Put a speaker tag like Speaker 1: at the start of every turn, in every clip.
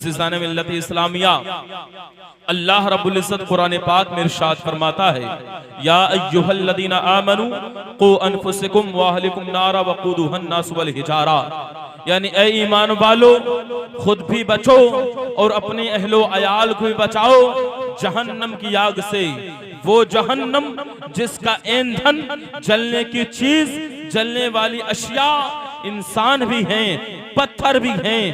Speaker 1: मुअज़्ज़िज़ान मिल्लत इस्लामिया, अल्लाह रब्बुल इज़्ज़त कुरान पाक में इरशाद फरमाता है, या अय्युहल्लज़ीना आमनू क़ू अनफुसकुम व अहलिकुम नारा वक़ूदुहन नास वल हिजारा, यानी ए ईमान वालो, खुद भी बचो और अपने अहलो अयाल को भी बचाओ जहन्नम की आग से। वो जहन्नम जिसका ईंधन, जलने की चीज, जलने वाली अशिया इंसान भी हैं, पत्थर भी हैं,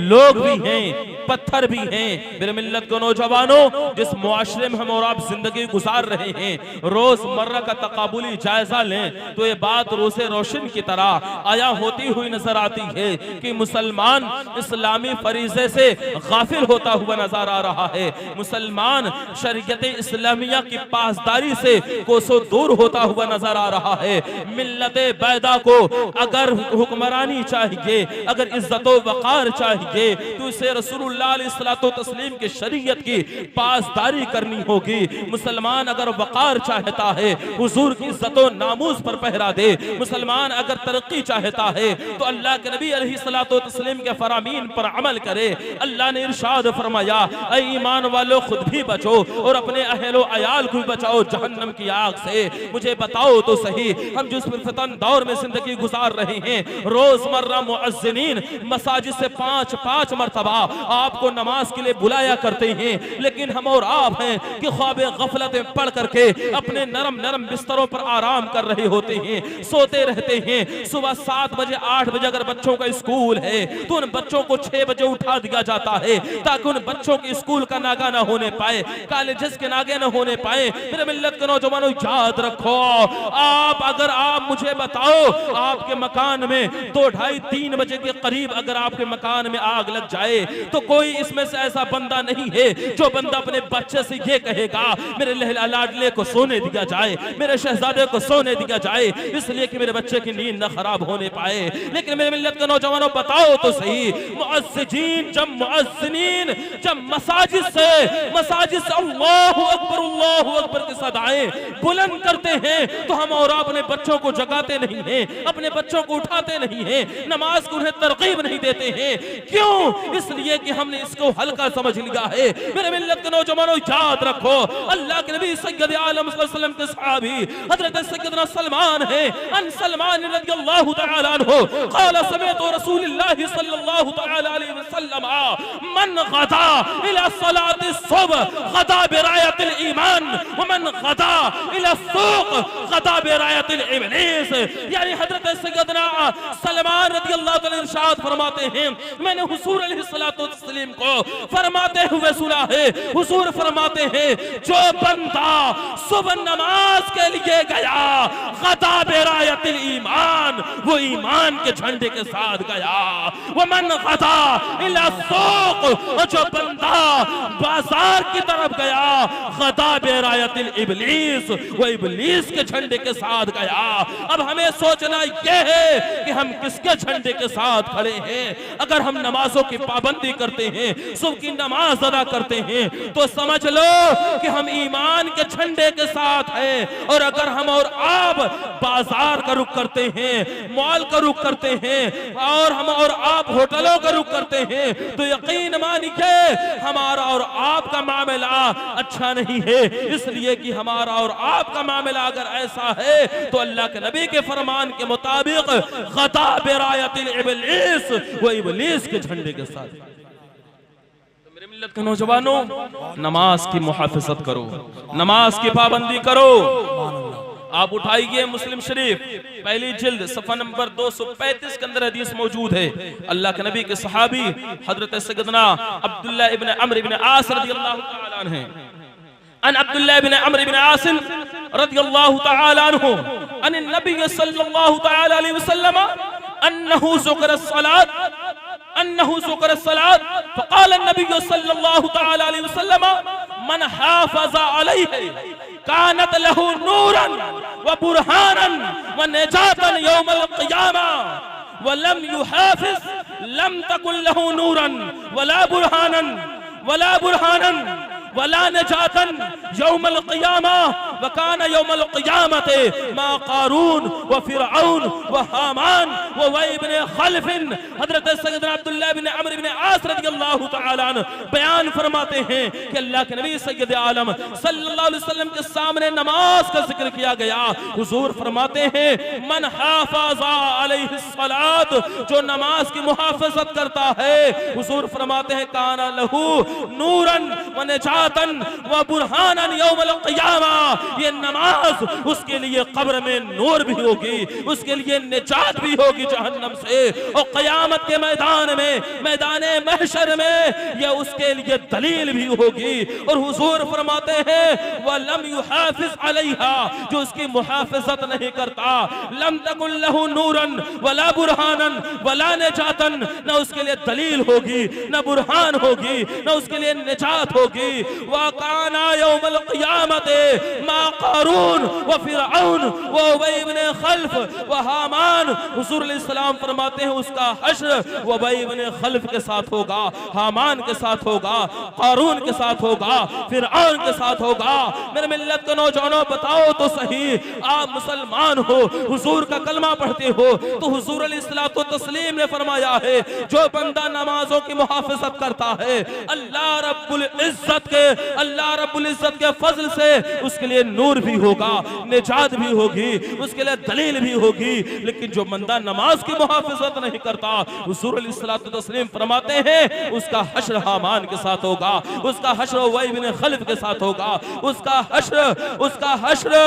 Speaker 1: लोग भी हैं, पत्थर भी हैं। मेरे मिल्लत को नौजवानों, जिस मुआशरे में हम और आप जिंदगी गुजार रहे हैं, रोजमर्रा का तकाबुली जायजा लें तो ये बात रोसे रोशन की तरह आया होती हुई नजर आती है कि मुसलमान इस्लामी फरीजे से गाफिल होता हुआ नजर आ रहा है। मुसलमान शरीयत इस्लामिया की पासदारी से कोसों दूर होता हुआ नजर आ रहा है। मिल्लत बैदा को अगर हुक्मरानी चाहिए, अगर इज्जतो वकार चाहिए, तो इसे रसूलुल्लाह अलैहिस्सलातु तस्लीम के शरीयत की पासदारी करनी होगी। मुसलमान अगर वकार चाहता है, हुजूर की इज्जतो नामूस पर पहरा दे। मुसलमान अगर तरक्की चाहता है तो अल्लाह के नबी अलैहिस्सलातु तस्लीम के फरामीन पर अमल करे। अल्लाह ने इरशाद फरमाया, ऐ ईमान वालों, खुद भी बचो और अपने अहलो अयाल को भी बचाओ जहन्नम की आग से। मुझे बताओ तो सही, हम जिस फितन दौर में जिंदगी गुजार रहे हैं, रोजमर्रा मुअज्जिनीन मसाजिद से 5-5 मरतबा आपको नमाज के लिए बुलाया करते हैं, लेकिन हम और आप हैं कि ख्वाबे गफलतें पढ़ करके अपने नरम नरम बिस्तरों पर आराम कर रहे होते हैं, सोते रहते हैं। सुबह 7 बजे 8 बजे अगर बच्चों का स्कूल है तो उन बच्चों को 6 बजे उठा दिया जाता है ताकि उन बच्चों के स्कूल का नागा ना होने पाए, कॉलेजेस के नागे ना होने पाए। मेरे मिल्लत के नौजवानों, याद रखो, आप मुझे बताओ, आपके मकान में 2-2:30-3 बजे के करीब अगर आपके मकान में आग लग जाए तो कोई इसमें से ऐसा बंदा नहीं है जो बंदा अपने बच्चे से ये कहेगा मेरे लहला लाडले को सोने दिया जाए, मेरे शहजादे को सोने दिया जाए, इसलिए कि मेरे बच्चे की नींद न खराब होने पाए। लेकिन मेरे मिल्लत के नौजवानों, बताओ तो सही, मुअज्जिनीन जब मसाजिद से अल्लाहु अकबर के सदाएं बुलंद करते हैं तो हम और अपने बच्चों को जगाते नहीं हैं, अपने बच्चों को उठाते नहीं हैं, नमाज को उन्हें तरकीब नहीं देते हैं। क्यों? इसलिए कि हमने इसको हल्का समझ लिया है। मेरे मिल्लत के नौजवानों, याद रखो, अल्लाह के नबी सय्यद आलम सल्लल्लाहु अलैहि वसल्लम के सहाबी हजरत सय्यदना सलमान है, अन सलमान रज़ियल्लाहु तआला अन्हु क़ाल समिअतु रसूलुल्लाह सल्लल्लाहु तआला अलैहि वसल्लम मन गदा इला सलाति सुबह गदा बिरायतिल ईमान व मन गदा इला सूक गदा बिरायतिल इब्लीस। यानी हजरत सय्यदना सलमान रज़ियल्लाहु तआला इरशाद फरमाते हैं, मैंने हुजूर अलैहिस्सलातु वस्सलाम को फरमाते हुए सुना है, हुजूर फरमाते हैं, जो बंदा सुबह नमाज के लिए गया गदा बिरायतिल ईमान, वो ईमान के झंडे के साथ गया। वो मन गदा इला सूक, और जो बंदा बाजार की तरफ गया गदा बिरायतिल इब्लीस, वो इब्लीस के झंडे के साथ गया। अब हमें सोचना यह है कि हम किसके झंडे के साथ खड़े हैं। अगर हम नमाजों की पाबंदी करते हैं, सुबह की नमाज अदा करते हैं, तो समझ लो कि हम ईमान के झंडे के साथ हैं। और अगर हम और आप बाजार का रुख करते हैं, मॉल का रुख करते हैं, और हम और आप होटलों का रुख करते हैं, तो यकीन मानिए हमारा और आपका मामला अच्छा नहीं है। इसलिए कि हमारा और आपका मामला अगर ऐसा है तो अल्लाह के नबी के फरमान के मुताबिक गदा बिरायतिल इब्लीस, वो इब्लीस के झंडे के साथ। तो मेरे मिल्लत के नौजवानों, नमाज की मुहाफिजत करो, नमाज की पाबंदी करो। आप उठाइए मुस्लिम शरीफ पहली जिल्द सफ़ा नंबर 235 के अंदर हदीस मौजूद है। अल्लाह के नबी के सहाबी हजरत सय्यदना अब्दुल्लाह इब्न अम्र इब्न आस रज़ियल्लाहु तआला अन्हु अन अब्दुल्लाह इब्न अम्र इब्न आस रज़ियल्लाहु तआला अन्हु अन नबी सल्लल्लाहु तआला अलैहि वसल्लम अन्नहु ज़ुकिर सलात फ़क़ाल नबी सल्लल्लाहु तआला अलैहि वसल्लम मन हाफ़ज़ा अलैहि कानत लहू नूरन व बुरहानन व निजातन यौमल क़ियामा व लम युहाफ़िज़ लम तकुन लहू नूरन वला बुरहानन वला नजातन यौमल क़ियामा व काना यौमल क़ियामत मा क़ारून व फ़िरऔन व हामान व उबय इब्न खल्फ़। हज़रत सय्यदना अब्दुल्लाह इब्न अम्र इब्न आस रज़ियल्लाहु तआला अन्हु बयान फरमाते हैं कि अल्लाह के नबी सय्यद आलम सल्लल्लाहु अलैहि वसल्लम के सामने नमाज का जिक्र किया गया। हुजूर फरमाते हैं मन हाफ़ज़ा अलैहि सलात, जो नमाज की मुहाफ़ज़त करता है, हुजूर फरमाते हैं काना लहू नूरन व निजातन व बुरहानन यौमल क़ियामा। ये नमाज उसके लिए कब्र में नूर भी होगी, उसके लिए निजात भी होगी जहन्नम से, और क़यामत के मैदान में, मैदाने महशर में ये उसके लिए दलील भी होगी। और हुजूर फरमाते हैं वलम युहाफिज अलैहा, जो उसकी मुहाफ़ज़त नहीं करता, लम तकुन लहू नूरन वला बुरहानन वला निजातन, न उसके लिए दलील होगी, न बुरहान होगी, न उसके लिए निजात होगी। व काना यौमल क़ियामत मा क़ारून व फ़िरऔन व उबय इब्न खल्फ़ व हामान। हुजूर अलैहिस्सलाम फरमाते हैं उसका हश्र उबय इब्न खल्फ़ के साथ होगा, हामान के साथ होगा, क़ारून के साथ होगा, फ़िरऔन के साथ होगा। मेरे मिल्लत के नौजवानों बताओ तो सही, आप मुसलमान हो, हुजूर का कलमा पढ़ते हो, तो हुजूर अलैहिस्सलातु तस्लीम ने फरमाया है जो बंदा नमाजों की मुहाफ़ज़त करता है, अल्लाह रब्बुल इज़्ज़त के फज़ल से उसके लिए नूर भी होगा, निजात भी होगी, उसके लिए दलील भी होगी। लेकिन जो बंदा नमाज की मुहाफ़ज़त नहीं करता, हुजूर अलैहिस्सलातु तस्लीम फरमाते हैं उसका हश्र हामान के साथ होगा, उसका हश्र उबय इब्न खल्फ़ के साथ होगा, उसका हश्र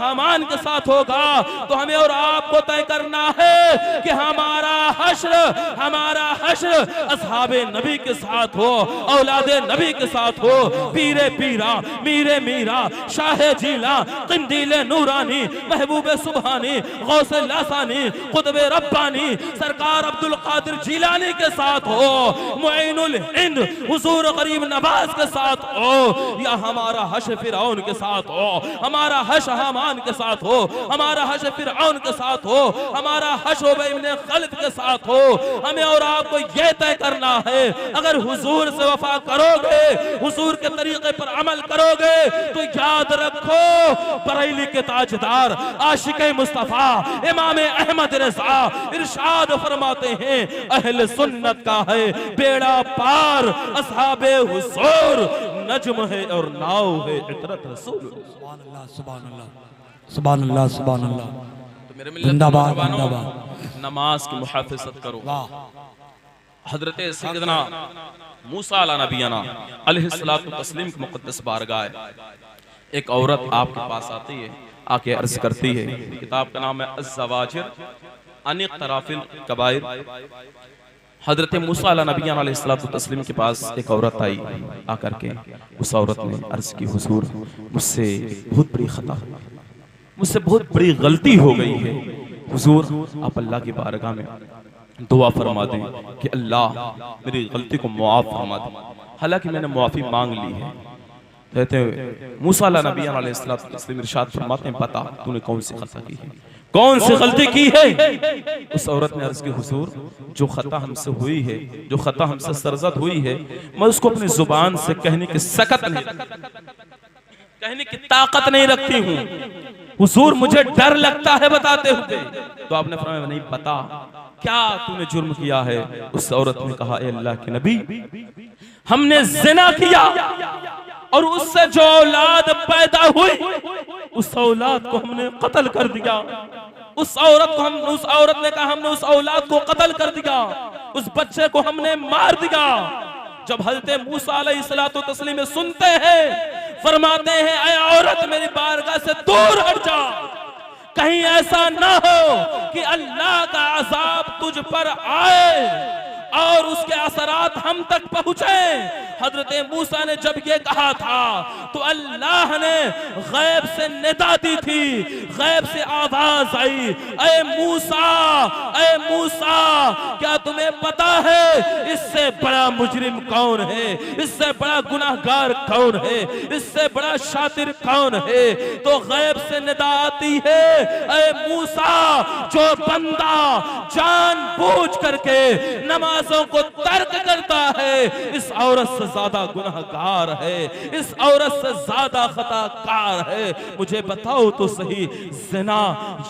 Speaker 1: हामान के साथ होगा। तो हमें और आपको तय करना है कि हमारा हश्र असहाबे नबी के साथ हो, औलादे नबी के साथ हो, पीरे पीरा, मीरे मीरा, शाहे जीला, क़िंदीले नूरानी, महबूबे सुबहानी, गौसे लासानी, क़ुतबे रब्बानी, सरकार अब्दुल क़ादिर जिलानी के साथ हो, मुईनुल हिंद हुजूर गरीब नवाज के साथ हो, या हमारा हश्र फ़िरऔन के साथ हो, हमारा हश्र हामान के साथ हो, हमारा हश्र फ़िरऔन के साथ हो, हमारा हश्र उबय इब्न खल्फ़ के साथ हो। हमें और आपको यह तय करना है, अगर हुजूर से वफा करोगे, हुजूर के तरीके पर अमल करोगे, तो याद रखो बरेली के ताजदार आशिक़े मुस्तफ़ा इमाम अहमद रज़ा इरशाद फरमाते हैं अहले सुन्नत का है बेड़ा पार, असहाबे हुजूर नज्म है और नाव है इतरत रसूल। सुभान अल्लाह, सुभान अल्लाह, सुभान अल्लाह, सुभान अल्लाह। तो मेरे मिल्लत जिंदाबाद, नमाज की मुहाफ़ज़त करो। हज़रत सैयदना मूसा अला नबीना अलैहिस्सलातु तस्लीम की मुक़द्दस बारगाह एक औरत आपके पास आती है, आके अर्ज करती है, किताब का नाम है अज़्ज़वाजिर अन इक़्तराफ़िल कबाइर। हज़रत मूसा अला नबीना अलैहिस्सलातु तस्लीम के पास एक औरत आई, आकर के उस औरत ने अर्ज की हुजूर मुझसे बहुत बड़ी खता, मुझसे बहुत बड़ी गलती हो गई है, हुजूर आप अल्लाह की बारगाह में दुआ फरमा दें कि अल्लाह मेरी गलती को मुआफ़ फरमा दे। हालांकि मैंने मुआफ़ी मांग ली है। कहते हैं मूसा अला नबी अलैहिस्सलातु तस्लीम इरशाद फरमाते हैं बता तूने कौन सी खता की है, कौन सी गलती की है। उस औरत ने अर्ज की हुजूर जो खता हमसे हुई है, जो खता हमसे सरजद हुई है, मैं उसको अपनी जुबान से कहने की सकत नहीं, कहने की ताकत नहीं रखती हूँ हुजूर, मुझे डर लगता है बताते हुए। तो आपने फरमाया नहीं बता क्या तूने जुर्म किया है। उस औरत ने कहा ए अल्लाह के नबी हमने जिना किया और उससे जो औलाद पैदा हुई उस औलाद को हमने कत्ल कर दिया। उस औरत ने कहा हमने उस औलाद को कत्ल कर दिया, उस बच्चे को हमने मार दिया। जब हज़रत मूसा अलैहिस्सलातु तस्लीम सुनते हैं, फरमाते हैं ऐ औरत मेरी बारगाह से दूर हट जा, कहीं ऐसा ना हो कि अल्लाह का अज़ाब तुझ पर आए और उसके असरात हम तक पहुंचे। हजरत मूसा ने जब ये कहा था तो अल्लाह ने गैब से निदा दी थी, गैब से आवाज आई ऐ मूसा क्या तुम्हें पता है इससे बड़ा मुजरिम कौन है, इससे बड़ा गुनाहगार कौन है, इससे बड़ा शातिर कौन है। तो गैब से निदा आती है ऐ मूसा जो बंदा जानबूझ करके नमाजों को तर्क करता है इस औरत से ज्यादा ज्यादा गुनहगार है, इस औरत से ज्यादा खताकार है। मुझे बताओ तो सही, ज़िना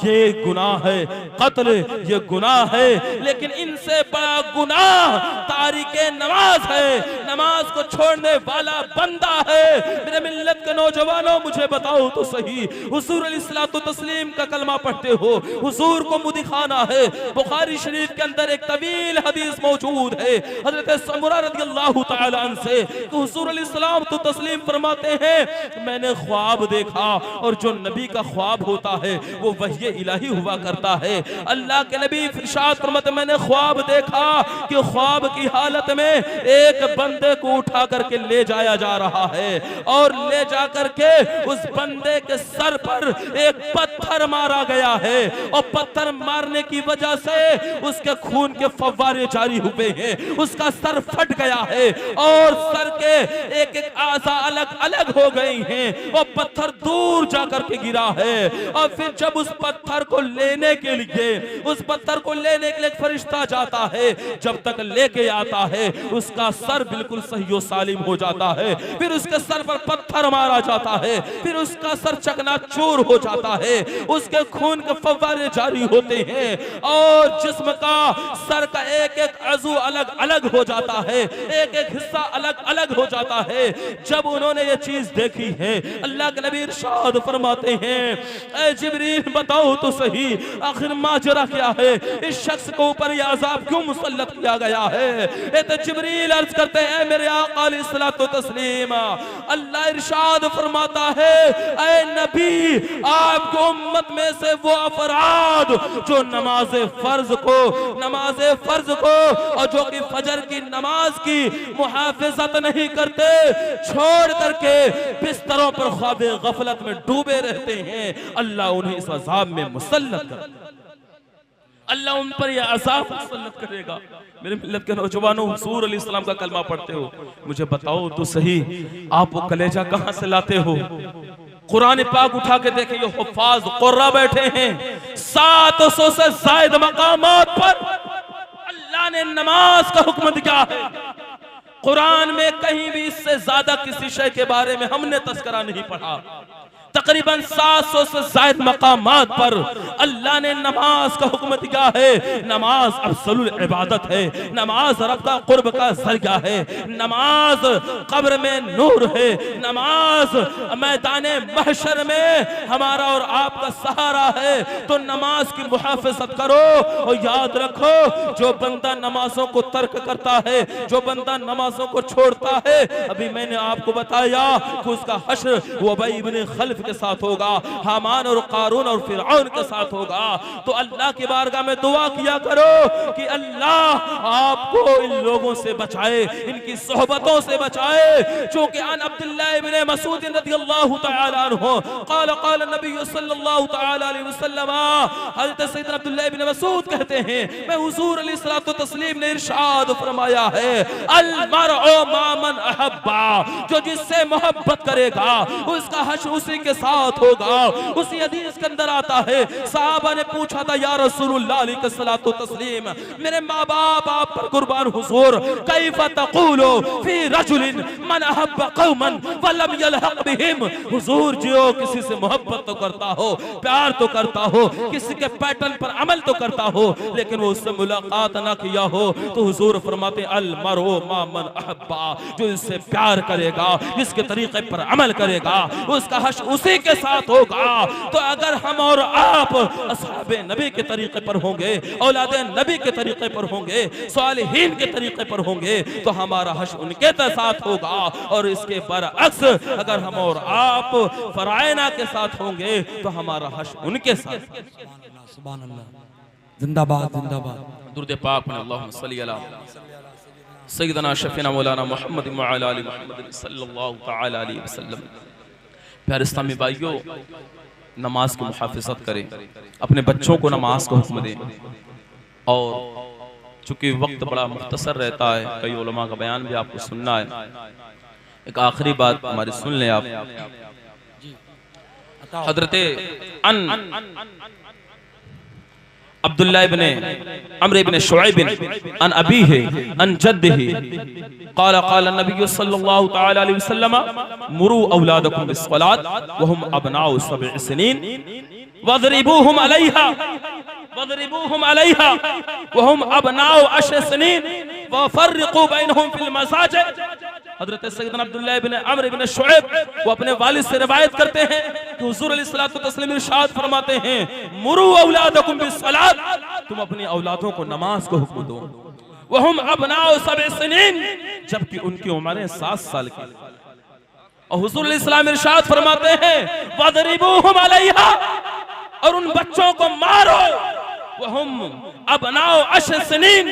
Speaker 1: ये गुनाह है, कत्ल ये गुनाह है, लेकिन इनसे बड़ा गुनाह तारिके नमाज है, नमाज को छोड़ने वाला बंदा है। मेरे मिल्लत के नौजवानों, मुझे बताओ तो सही, हुजूर अलैहिस्सलातु तस्लीम का कलमा पढ़ते हो, हुजूर को मुंह दिखाना है। बुखारी शरीफ के अंदर एक तवील हदीस मौजूद है हजरत समुरा रज़ियल्लाहु तआला अन्हु से, तो हुजूर अलैहिस्सलातु तस्लीम फरमाते हैं, मैंने ख्वाब देखा, और जो नबी का ख्वाब होता है वो वही इलाही हुआ करता है। अल्लाह के नबी इरशाद फरमाते, मैंने ख्वाब देखा कि ख्वाब की हालत में एक बंदे को उठा करके ले जाया जा रहा है, और ले जा करके उस बंदे के सर पर एक पत्थर मारा गया है, और पत्थर मारने की वजह से उसके खून के फव्वारे जारी हुए हैं, उसका सर फट गया है, और सर के एक एक आज़ा अलग अलग हो गई हैं, वो पत्थर दूर जाकर के गिरा है। और फिर जब उस पत्थर को लेने के लिए, उस पत्थर को लेने के लिए फरिश्ता जाता है, जब तक लेके आता है उसका सर बिल्कुल सही और सालिम हो जाता है, फिर उसके सर पर पत्थर मारा जाता है, फिर उसका सर चकनाचूर हो जाता है, उसके खून के फव्वारे जारी होते हैं, और जिस्म का सर का एक एक अज़ू अलग अलग हो जाता है, एक एक हिस्सा अलग अलग हो जाता है। जब उन्होंने ये चीज देखी है, अल्लाह के नबी इरशाद फरमाते हैं, ऐ जिब्रील बताओ तो सही, आखिर माजरा क्या है, इस शख्स को ऊपर ये अजाब क्यों मुसल्लत किया गया है। तो जिब्रील अर्ज करते हैं, मेरे आका अलैहिस्सलातु तस्लीम, अल्लाह इरशाद फरमाता है, ऐ नबी आपको उम्मत में से वो अफराद जो नमाज फर्ज को और जो कि फजर की नमाज की मुहाफिजत नहीं करते, छोड़ करके बिस्तरों पर ख्वाब गफलत में डूबे रहते हैं, अल्लाह उन्हें इस अजाब में मुसल्लत कर, अल्लाह उन पर यह अजाब मुसल्लत करेगा। मेरे मिल्लत के नौजवानों, हुजूर अलैहिस्सलाम का कलमा पढ़ते हो, मुझे बताओ तो सही, आप वो कलेजा कहां से लाते हो। कुरान पाक उठा के देखें, ये हुफ्फाज कुर्रा बैठे हैं 700 से ज्यादा मकामात पर अल्लाह ने नमाज का हुक्म दिया है। कुरान में कहीं भी इससे ज्यादा किसी शय के बारे में हमने तस्करा नहीं पढ़ा। तकरीबन 700 से ज्यादा मकामात पर अल्लाह ने नमाज का हुक्म दिया है। नमाज अफसलुल इबादत है, नमाज रब का कुर्ब का जरिया है, नमाज कब्र में नूर है, नमाज मैदान महशर में हमारा और आपका सहारा है। तो नमाज की मुहाफिजत करो, और याद रखो, जो बंदा नमाजों को तर्क करता है, जो बंदा नमाजों को छोड़ता है, अभी मैंने आपको बताया कि उसका हश्र उबई इब्न खल्फ के साथ होगा, हामान और कारून और फिरऔन के साथ होगा। तो अल्लाह की बारगाह में दुआ किया करो कि अल्लाह आपको इन लोगों से बचाए, इनकी सोहबतों से बचाए। चूंकि अन अब्दुल्लाह इब्न मसूद रज़ियल्लाहु तआला अन्हु क़ाल क़ाल नबी सल्लल्लाहु तआला अलैहि वसल्लम, हज़रत सैयदना अब्दुल्लाह इब्न मसूद कहते हैं, मैं हुजूर अलैहिस्सलातु तस्लीम ने इरशाद फरमाया है, अल मरउ मा मन अहब्बा, जो जिससे मोहब्बत करेगा उसका हश्र उसी के साथ होगा। उसी हदीस के अंदर आता है, साहबा ने पूछा था, या रसूलुल्लाह अलैहिस्सलातु तस्लीम, मेरे माँ बाप आप पर कुर्बान हुजूर, कैफ़ तक़ूलु फी रजुलिन मन अहब्ब कौमन व लम यलहक़ बिहिम, हुजूर जो किसी से मोहब्बत तो करता हो, प्यार तो करता हो, किसी के पैटर्न पर अमल तो करता हो, लेकिन वो उससे मुलाकात ना किया हो, तो हुजूर फरमाते अल मरउ मा मन अहब्बा, जो इससे प्यार करेगा, जिसके तरीके पर अमल करेगा, उसका हश्र उसी के साथ होगा। तो अगर हम और आप असहाबे नबी के तरीके पर होंगे, औलादे नबी के तरीके पर होंगे, सालिहीन के तरीके पर होंगे, तो हमारा हश्र उनके साथ होगा। और इसके बरअक्स अगर हम और आप फरायना के साथ होंगे, तो हमारा हश्र उनके साथ।
Speaker 2: सुभान अल्लाह, जिंदाबाद जिंदाबाद।
Speaker 1: दुरूद पाक में अल्लाहुम्मा सल्ली अला सय्यदना शफीना मौलाना मुहम्मद व अला आलि मुहम्मद सल्लल्लाहु तआला अलैहि वसल्लम। प्यारे इस्लामी भाइयों, नमाज की मुहाफिजत करें, अपने बच्चों को नमाज का हुक्म दें। और चूंकि वक्त बड़ा मुख्तसर रहता है, कई उलमा का बयान भी आपको सुनना है, एक आखिरी बात हमारी सुन लें आप। हजरत अब्दुल्लाह इब्ने अम्र इब्ने शुअयब अन अबीही अन जद्दिही क़ाल क़ाल नबी सल्लल्लाहु तआला अलैहि वसल्लम मुरू औलादकुम बिस्सलात व हुम अबनाउ सब'i सिनीन वज़रिबूहुम अलैहा व हुम अबनाउ 10 सिनीन व फ़र्रिक़ू बैनहुम फिल मसाजिद। हज़रत सैयदना अब्दुल्लाह इब्ने अम्र इब्ने शुअयब वो अपने वालिद से रिवायत करते हैं कि हुज़ूर अलैहिस्सलातु वस्सलाम इरशाद फरमाते हैं मुरू औलादकुम बिस्सलात, तुम अपनी औलादों को नमाज को हुक्म दो। वहुम अबनाउ सब'i सिनीन, जबकि उनकी उम्रें 7 साल की। और हुज़ूर अलैहिस्सलाम इरशाद फरमाते हैं वज़रिबूहुम अलैहा, और उन बच्चों को मारो। वहुम अबनाउ 10 सिनीन,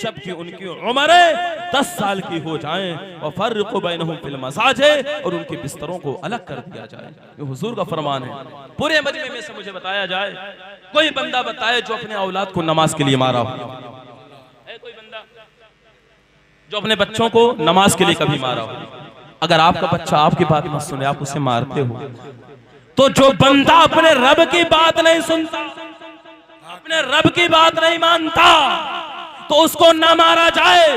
Speaker 1: जबकि उनकी उम्रें 10 साल की हो जाएं। और फर्रिक़ू बैनहुम फिल मसाजिद, और उनके बिस्तरों को अलग कर दिया जाए। ये हुजूर का फरमान है। पूरे मजमे में से मुझे बताया जाए कोई बंदा बताए जो अपने औलाद को नमाज के लिए मारा हो, है कोई बंदा जो अपने बच्चों को नमाज के लिए कभी मारा हो? अगर आपका बच्चा आपकी बात मत सुने, आप उसे मारते हो, तो जो बंदा अपने रब की बात नहीं सुनता, अपने रब की बात नहीं मानता, तो उसको ना मारा जाए,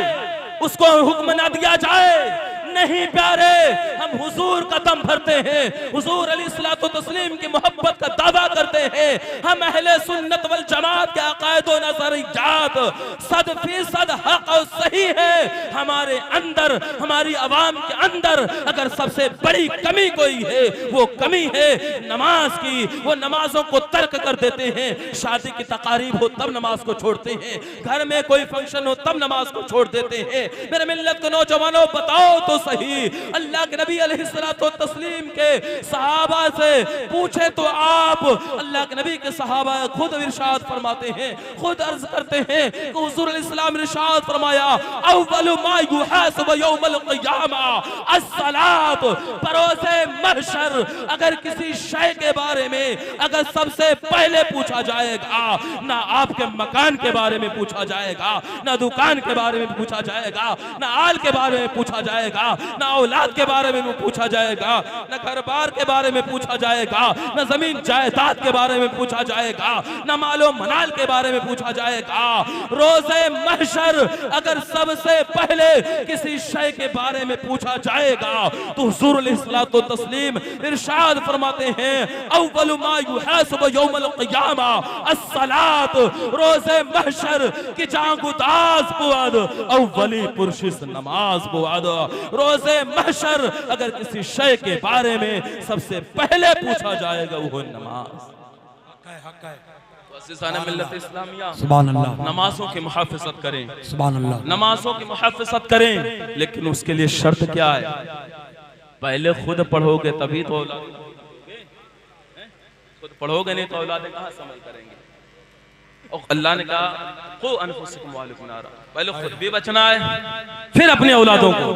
Speaker 1: उसको हुक्म ना दिया जाए। नहीं प्यारे, हम हुजूर का दम भरते हैं, हुजूर अलैहिस्सलातु तस्लीम की मोहब्बत का दावा करते हैं। हम अहले सुन्नत वल जमात के अकायद व नज़रियात 100% हक और सही है। हमारे अंदर, हमारी आवाम के अंदर अगर सबसे बड़ी कमी कोई है, वो कमी है नमाज की। वो नमाजों को तर्क कर देते हैं। शादी की तकारीब हो तब नमाज को छोड़ते हैं, घर में कोई फंक्शन हो तब नमाज को छोड़ देते हैं। मेरे मिल्लत के नौजवानों, बताओ तो सही, अल्लाह के नबी अलैहिस्सलातु तस्लीम के सहाबा से पूछे तो आप, अल्लाह के नबी के सहाबा खुद इरशाद फरमाते हैं, खुद अर्ज करते हैं कि हुजूर अलैहिस्सलाम ने इरशाद फरमाया अव्वलु मा युहासबु यौमल क़ियामा अस्सलात। परोसे महशर अगर किसी शय के बारे में अगर सबसे पहले पूछा जाएगा, ना आपके मकान के बारे में पूछा जाएगा, ना दुकान के बारे में पूछा जाएगा, ना आल के बारे में पूछा जाएगा, ना औलाद के बारे में पूछा जाएगा, ना घर बार के बारे में पूछा जाएगा, ना जमीन जायदाद के बारे में पूछा जाएगा, ना मालो मनाल के बारे में पूछा जाएगा। रोज़े महशर अगर सबसे पहले किसी शय के बारे में पूछा जाएगा तो हुजूर अलैहिस्सलातु तस्लीम इरशाद फरमाते हैं अव्वलु मा युहासबु यौमल क़ियामा अस्सलात। रोज़े महशर की जांगुदाज बुआद अव्वली पुरशिस नमाज बुआद। रोज़े महशर अगर किसी शय के बारे में सबसे पहले पूछा जाएगा वो नमाज।
Speaker 2: सुभान अल्लाह,
Speaker 1: नमाजों की मुहाफ़िज़त करें,
Speaker 2: सुभान अल्लाह,
Speaker 1: नमाजों की मुहाफ़िज़त करें, लेकिन उसके लिए शर्त क्या है? पहले खुद पढ़ोगे तभी तो औलाद पढ़ोगे, खुद पढ़ोगे नहीं तो औलादें कहाँ से अमल करेंगे? और अल्लाह ने कहा क़ू अनफुसकुम व अहलिकुम नारा, पहले खुद भी बचना है, फिर अपने औलादों को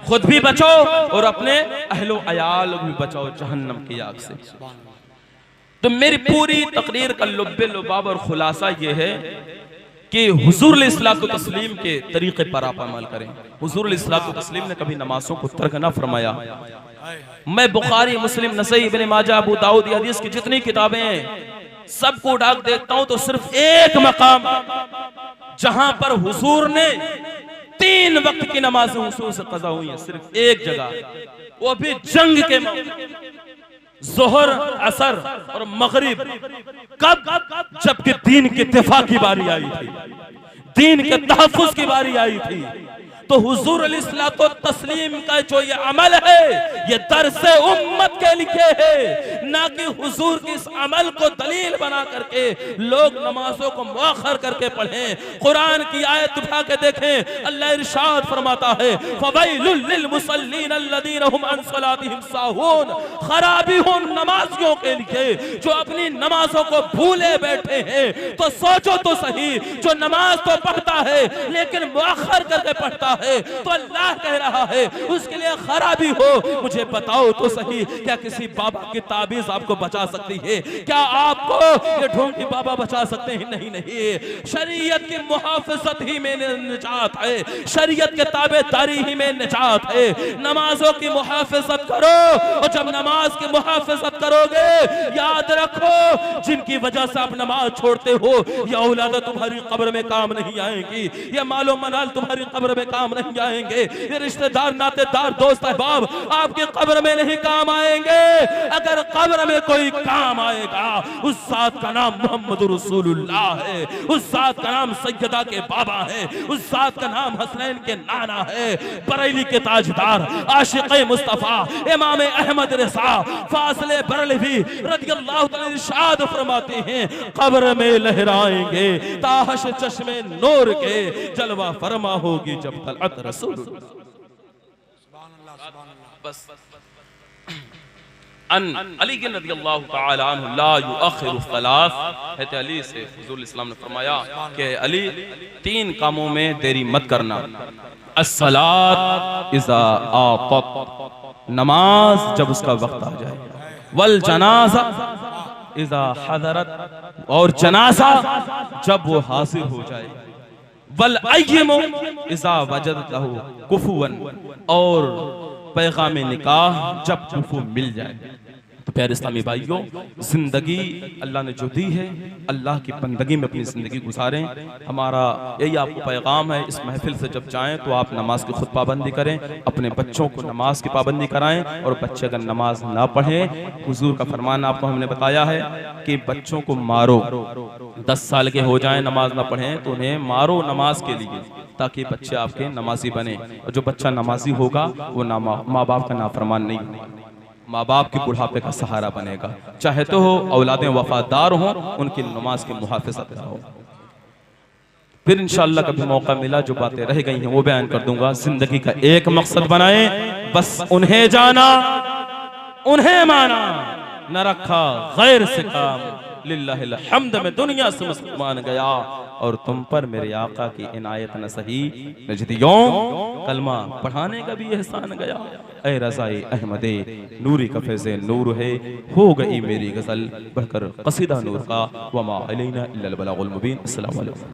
Speaker 1: खुद भी बचो और अपने अहलो अयाल भी बचाओ जहन्नम की आग से। तो मेरी पूरी तकरीर का लुब्बे लुबाब और खुलासा ये है कि हुजूर अलैहिस्सलातु तस्लीम के तरीके पर आप अमल करें। हुजूर अलैहिस्सलातु तस्लीम ने कभी नमाजों को तर्क न फरमाया। मैं बुखारी, मुस्लिम, नसई, इब्ने माजा, अबू दाऊद, ये हदीस की जितनी किताबें हैं सबको उठा देखता हूं तो सिर्फ एक मकाम जहां पर हुजूर ने 3 वक्त की नमाजें हुजूर से कज़ा हुई हैं, सिर्फ एक जगह, वो भी जंग के मौके, ज़ोहर, असर और मगरिब। कब? जबकि दीन के दिफा की बारी आई थी, दीन के तहफ़्फ़ुज़ की बारी आई थी। तो हुजूर अलैहिस्सलातु तस्लीम का जो ये अमल है ये दरसे उम्मत के लिए है, ना कि हुजूर के इस अमल को दलील बना करके लोग नमाजों को मुअख्खर करके पढ़ें। कुरान की आयत उठा के देखें, अल्लाह इरशाद फरमाता है फवैलुल लिल मुसल्लीन अल्लज़ीना हुम अन सलातिहिम साहून। खराबी हो नमाजियों के लिए जो अपनी नमाजों को भूले बैठे हैं। तो सोचो तो सही, जो नमाज तो पढ़ता है लेकिन मुअख्खर करके पढ़ता है तो अल्लाह कह रहा है उसके लिए खराबी हो। मुझे बताओ तो सही, क्या किसी बाबा की ताबीर तावीज आपको बचा सकती है? क्या आपको ये ढोंगी बाबा बचा सकते हैं? नहीं नहीं, शरीयत की मुहाफिजत ही में निजात है, शरीयत के ताबेदारी ही में निजात है। नमाजों की मुहाफिजत करो, और जब नमाज की मुहाफिजत करोगे याद रखो जिनकी वजह से आप नमाज छोड़ते हो ये औलाद तुम्हारी कब्र में काम नहीं आएंगी, ये मालो मनाल तुम्हारी कब्र में काम नहीं आएंगे, ये रिश्तेदार नातेदार दोस्त अहबाब आपकी कब्र में नहीं काम आएंगे। अगर कब्र में कोई काम आएगा उस जात का नाम मोहम्मद रसूलुल्लाह है, उस जात का नाम सैयदा के बाबा है, उस जात का नाम हसनैन के नाना है, बरेली के ताजदार आशिक़ मुस्तफा इमाम अहमद रज़ा फासिले बरेलवी रज़ियल्लाहु तआला इरशाद फरमाते हैं कब्र में लहराएंगे ताहश चश्मे नूर के, जलवा फरमा होगी जब तलअत रसूल। बस अन अली रज़ियल्लाहु तआला अन्हु ला युअखिरु सलास, कहते अली से हुज़ूर इस्लाम ने फरमाया कि अली 3 कामों में देरी मत करना। अस्सलात इज़ा आतत, नमाज जब उसका वक्त आ जाए, वल जनाजा इज़ा हज़रत, और जनाजा जब वो हाजिर हो जाए, वल अय्यमु इज़ा वजदत लहु कुफुवन, और पैगाम निकाह जब कुफू मिल जाए। तो प्यारे इस्लामी भाइयों, जिंदगी अल्लाह ने जो दी है अल्लाह की बंदगी में अपनी जिंदगी गुजारें। हमारा यही आपको पैगाम है, इस महफिल से जब जाएं तो आप नमाज की खुद पाबंदी करें, अपने बच्चों को नमाज की पाबंदी कराएं, और बच्चे अगर नमाज ना पढ़ें, हुजूर का फरमान आपको हमने बताया है कि बच्चों को मारो, 10 साल के हो जाएं नमाज ना पढ़ें तो उन्हें मारो नमाज के लिए, ताकि बच्चे आपके नमाजी बने। और जो बच्चा नमाजी होगा वो माँ बाप का नाफरमान नहीं, माँ बाप के बुढ़ापे का सहारा बनेगा। चाहे तो हो औलादें वफादार हों, उनकी नमाज की मुहाफिजत हो। फिर इंशाअल्लाह कभी मौका मिला जो बातें रह गई हैं वो बयान कर दूंगा। जिंदगी का एक मकसद बनाए, बस उन्हें जाना उन्हें माना, न रखा गैर से काम। लिल्लाहिल हम्द में दुनिया से मुसलमान गया, और तुम पर मेरे आका की इनायत न सही नजदियों, कलमा पढ़ाने का भी एहसान गया। ऐ रज़ाए अहमदे नूरी का फैज़े नूर है, हो गई मेरी गज़ल बढ़कर कसीदा नूर का। वमा अलैना इल्लल बलागुल मुबीन। अस्सलामु अलैकुम।